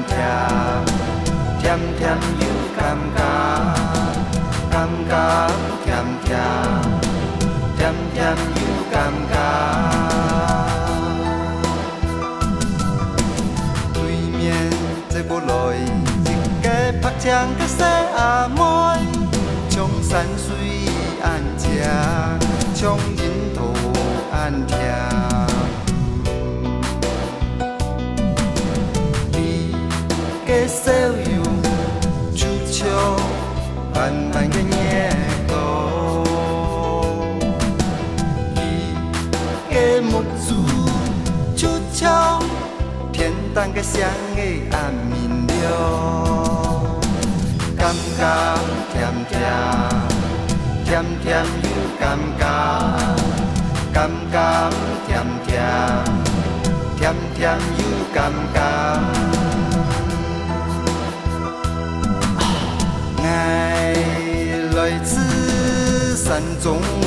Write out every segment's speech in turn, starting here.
甜，甜甜又感觉，感觉甜甜，甜甜又感觉。对面坐过来一个拍枪的小阿妹，从山水安吃，从人头安听。个小友就像慢慢的夜路，伊个木子就像天堂个双个暗明了，感觉甜甜，甜甜又感觉，感觉甜甜，甜甜又感觉。爱来自山中哦，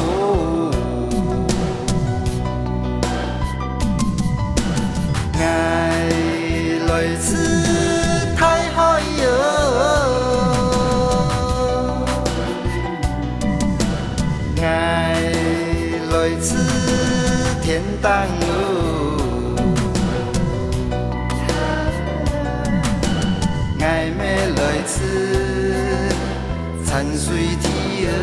爱来自太海哟，爱来自天堂哦，爱美来自。山水天儿，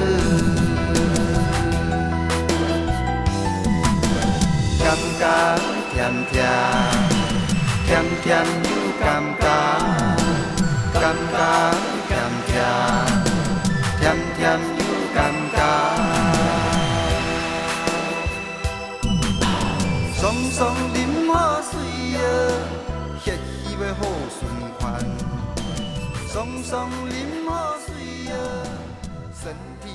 感觉甜甜，甜甜又感觉，感觉甜甜，甜甜又感觉。爽爽饮好水儿，热气要好循环。爽爽饮好水儿，身体。